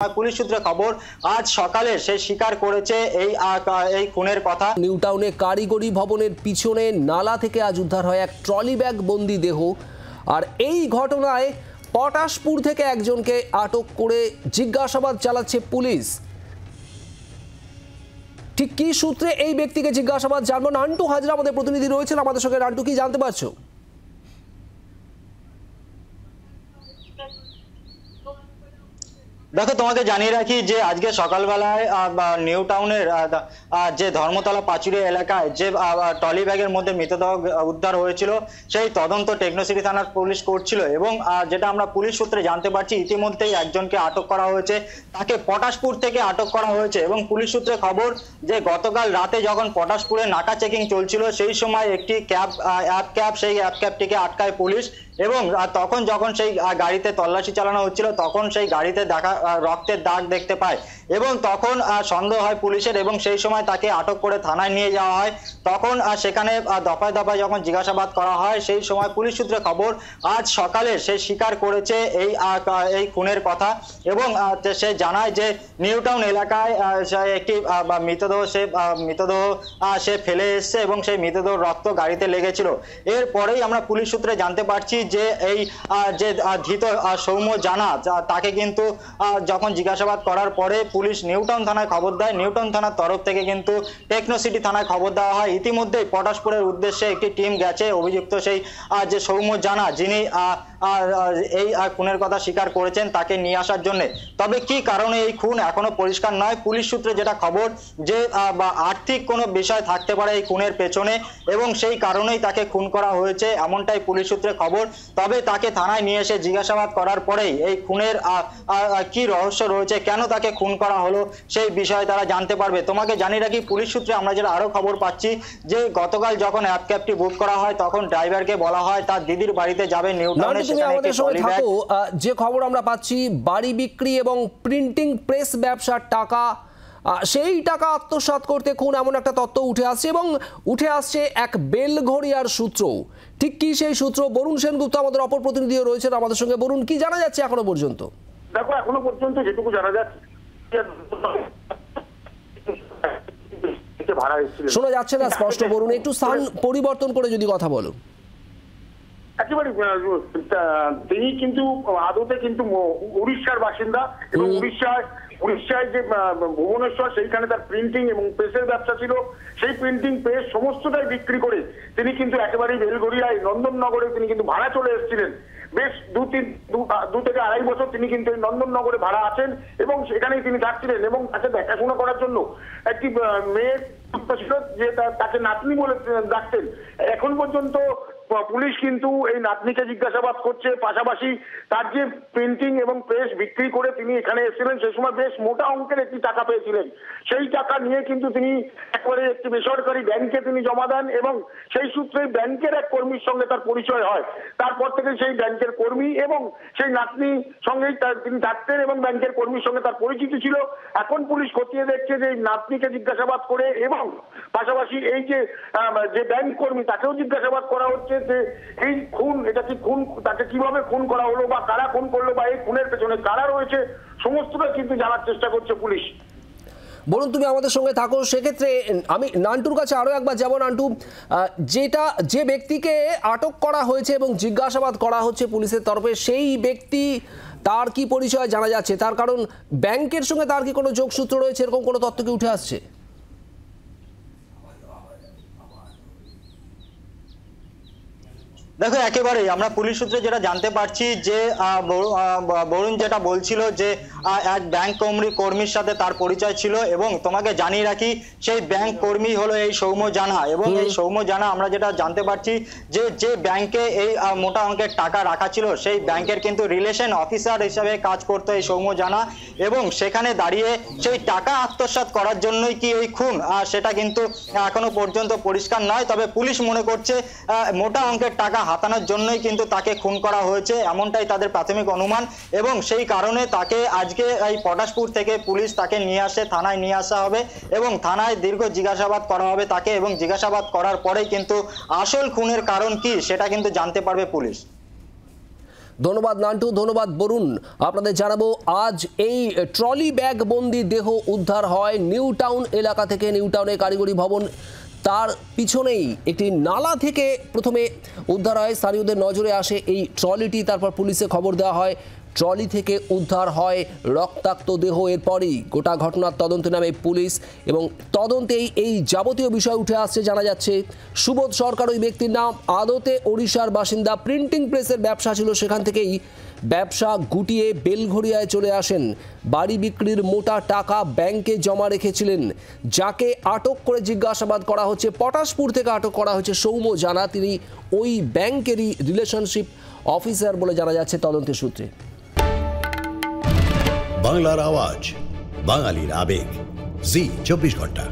Police সূত্রে খবর আজ সকালে সে স্বীকার করেছে এই খুনের কথা। নিউ টাউনে কারিগরি ভবনের পিছনে নালা থেকে আজ উদ্ধার হয় এক ট্রলি ব্যাগ বন্দি দেহ। আর এই ঘটনায় পটাশপুর থেকে একজনকে আটক করে জিজ্ঞাসাবাদ চালাচ্ছে পুলিশ। ঠিক কি সূত্রে এই ব্যক্তিকে জিজ্ঞাসাবাদ জানবো। নান্টু হাজরা আমাদের প্রতিনিধি রয়েছেন আমাদের সঙ্গে। নান্টু, কি জানতে পারছো? দেখো, তোমাকে জানিয়ে রাখি যে আজকে সকালবেলায় নিউ টাউনের যে ধর্মতলা পাচুরিয়া এলাকায় যে ট্রলি ব্যাগের মধ্যে মৃতদেহ উদ্ধার হয়েছিল সেই তদন্ত টেকনোসিটি থানার পুলিশ করছিল এবং যেটা আমরা পুলিশ সূত্রে জানতে পারছি ইতিমধ্যেই একজনকে আটক করা হয়েছে। তাকে পটাশপুর থেকে আটক করা হয়েছে এবং পুলিশ সূত্রে খবর যে গতকাল রাতে যখন পটাশপুরে নাকা চেকিং চলছিল সেই সময় একটি সেই অ্যাপ ক্যাবটিকে আটকায় পুলিশ এবং তখন যখন সেই গাড়িতে তল্লাশি চালানো হচ্ছিল তখন সেই গাড়িতে দেখা রক্তের দাগ দেখতে পায় এবং তখন সন্দেহ হয় পুলিশের এবং সেই সময় তাকে আটক করে থানায় নিয়ে যাওয়া হয়। তখন সেখানে দফায় দফায় যখন জিজ্ঞাসাবাদ করা হয় সেই সময় পুলিশ সূত্রে খবর আজ সকালে সে স্বীকার করেছে এই খুনের কথা এবং সে জানায় যে নিউ টাউন এলাকায় একটি মৃতদেহ সে ফেলে এসছে এবং সেই মৃতদেহ রক্ত গাড়িতে লেগেছিল। এরপরেই আমরা পুলিশ সূত্রে জানতে পারছি যে এই যে ধৃত সৌম্য জানা তাকে কিন্তু যখন জিজ্ঞাসাবাদ করার পরে পুলিশ নিউ টাউন থানায় খবর দেয়। নিউ টাউন থানার তরফ থেকে কিন্তু টেকনোসিটি থানায় খবর দেওয়া হয়। ইতিমধ্যেই পটাশপুরের উদ্দেশ্যে একটি টিম গেছে অভিযুক্ত সেই যে সৌম্য জানা যিনি এই খুনের কথা স্বীকার করেছেন তাকে নিয়ে আসার জন্য। তবে কি কারণে এই খুন এখনো পরিষ্কার নয়। পুলিশ সূত্রে যেটা খবর যে আর্থিক কোনো বিষয় থাকতে পারে এই খুনের পেছনে এবং সেই কারণেই তাকে খুন করা হয়েছে এমনটাই পুলিশ সূত্রে খবর। তবে তাকে থানায় নিয়ে এসে জিজ্ঞাসাবাদ করার পরেই এই খুনের কি রহস্য রয়েছে, কেন তাকে খুন করা হলো সেই বিষয়ে তারা জানতে পারবে। তোমাকে জানিয়ে রাখি পুলিশ সূত্রে আমরা যেটা আরো খবর পাচ্ছি যে গতকাল যখন অ্যাপ ক্যাবটি বুক করা হয় তখন ড্রাইভারকে বলা হয় তার দিদির বাড়িতে যাবে নিউ টাউনে। যে খবর আমরা পাচ্ছি বাড়ি বিক্রি এবং প্রিন্টিং প্রেস ব্যবসার টাকা, সেই টাকা আত্মসাৎ করতে খুন এমন একটা তথ্য উঠে আসছে এবং উঠে আসছে এক বেলঘড়িয়ার সূত্র। ঠিক কি সেই সূত্র? বরুণ সেনগুপ্ত আমাদের অপর প্রতিনিধিও রয়েছেন আমাদের সঙ্গে। বরুণ, কি জানা যাচ্ছে এখনো পর্যন্ত? দেখো, এখনো পর্যন্ত যেটুকু জানা যাচ্ছে শোনা যাচ্ছে না স্পষ্ট। বরুণ, একটু স্থান পরিবর্তন করে যদি কথা বলো। একেবারে তিনি কিন্তু আদতে কিন্তু উড়িষ্যার বাসিন্দা এবং উড়িষ্যায় যে ভুবনেশ্বর সেইখানে তার প্রিন্টিং এবং প্রেসের ব্যবসা ছিল। সেই প্রিন্টিং প্রেস সমস্তটাই বিক্রি করে তিনি কিন্তু একেবারেই বেলঘড়িয়ায় নন্দননগরে তিনি কিন্তু ভাড়া চলে এসেছিলেন। বেশ দু থেকে আড়াই বছর তিনি কিন্তু এই নন্দননগরে ভাড়া আছেন এবং সেখানেই তিনি থাকছিলেন এবং তাকে দেখাশোনা করার জন্য একটি মেয়ের ছিল যে তাকে নাতনি বলে ডাকতেন। এখন পর্যন্ত পুলিশ কিন্তু এই নাতনিকে জিজ্ঞাসাবাদ করছে, পাশাপাশি তার যে প্রিন্টিং এবং প্রেস বিক্রি করে তিনি এখানে এসেছিলেন সেই সময় বেশ মোটা অঙ্কের একটি টাকা পেয়েছিলেন। সেই টাকা নিয়ে কিন্তু তিনি একবারে একটি বেসরকারি ব্যাংকে তিনি জমা দেন এবং সেই সূত্রে ব্যাংকের এক কর্মীর সঙ্গে তার পরিচয় হয়। তারপর থেকে সেই ব্যাংকের কর্মী এবং সেই নাতনি সঙ্গেই তিনি থাকতেন এবং ব্যাংকের কর্মীর সঙ্গে তার পরিচিতি ছিল। এখন পুলিশ খতিয়ে দেখছে যে এই নাতনিকে জিজ্ঞাসাবাদ করে এবং পাশাপাশি এই যে ব্যাংক কর্মী তাকেও জিজ্ঞাসাবাদ করা হচ্ছে যে এই খুন, এটা কি খুন, তাকে কিভাবে খুন করা হলো বা কারা খুন করলো বা এই খুনের পেছনে কারা রয়েছে সমস্তটা কিন্তু জানার চেষ্টা করছে পুলিশ। বলুন, তুমি আমাদের সঙ্গে থাকো। সেক্ষেত্রে আমি নান্টুর কাছে আরো একবার যাব। নান্টু, যে ব্যক্তিকে আটক করা হয়েছে এবং জিজ্ঞাসাবাদ করা হচ্ছে পুলিশের তরফে, সেই ব্যক্তি তার কি পরিচয় জানা যাচ্ছে? তার কারণ ব্যাংকের সঙ্গে তার কি কোনো যোগসূত্র রয়েছে এরকম কোনো তথ্য কি উঠে আসছে? দেখো, একেবারেই আমরা পুলিশ সূত্রে যেটা জানতে পারছি যে বরুণ যেটা বলছিল যে এক ব্যাংক কর্মীর সাথে তার পরিচয় ছিল এবং তোমাকে জানিয়ে রাখি সেই ব্যাংক কর্মী হলো এই সৌম্য জানা এবং এই সৌম্য জানা আমরা যেটা জানতে পারছি যে ব্যাংকে এই মোটা অঙ্কের টাকা রাখা ছিল সেই ব্যাংকের কিন্তু রিলেশন অফিসার হিসেবে কাজ করতো এই সৌম্য জানা এবং সেখানে দাঁড়িয়ে সেই টাকা আত্মসাৎ করার জন্যই কি এই খুন সেটা কিন্তু এখনো পর্যন্ত পরিষ্কার নয়। তবে পুলিশ মনে করছে মোটা অঙ্কের টাকা হাতানোর জন্যই কিন্তু তাকে খুন করা হয়েছে এমনটাই তাদের প্রাথমিক অনুমান এবং সেই কারণে তাকে আজকে এই পটাশপুর থেকে পুলিশ তাকে নিয়ে আসে, থানায় নিয়ে আসা হবে এবং থানায় দীর্ঘ জিজ্ঞাসাবাদ করা হবে তাকে এবং জিজ্ঞাসাবাদ করার পরেই কিন্তু আসল খুনের কারণ কি সেটা কিন্তু জানতে পারবে পুলিশ। ধন্যবাদ নান্টু, ধন্যবাদ বরুণ। আপনাদের জানাবো আজ এই ট্রলি ব্যাগ বন্দি দেহ উদ্ধার হয় নিউ টাউন এলাকা থেকে। নিউ টাউনে কারিগরি ভবন, তার পিছনেই একটি নালা থেকে প্রথমে উদ্ধার হয়। স্থানীয়দের নজরে আসে এই ট্রলিটি, তারপর পুলিশে খবর দেওয়া হয়। ট্রলি থেকে উদ্ধার হয় রক্তাক্ত দেহ। এরপরই গোটা ঘটনার তদন্তে নামে পুলিশ এবং তদন্তেই এই যাবতীয় বিষয় উঠে আসছে। জানা যাচ্ছে সুবোধ সরকার ওই ব্যক্তির নাম, আদতে ওড়িশার বাসিন্দা, প্রিন্টিং প্রেসের ব্যবসা ছিল, সেখান থেকেই ব্যবসা গুটিয়ে বেলঘরিয়ায় চলে আসেন। বাড়ি বিক্রির মোটা টাকা ব্যাংকে জমা রেখেছিলেন। যাকে আটক করে জিজ্ঞাসাবাদ করা হচ্ছে, পটাশপুর থেকে আটক করা হয়েছে সৌম্য জানা, তিনি ওই ব্যাংকেরই রিলেশনশিপ অফিসার বলে জানা যাচ্ছে তদন্তের সূত্রে। বাংলার আওয়াজ, বাঙালির আবেগ, জি 24 ঘন্টা।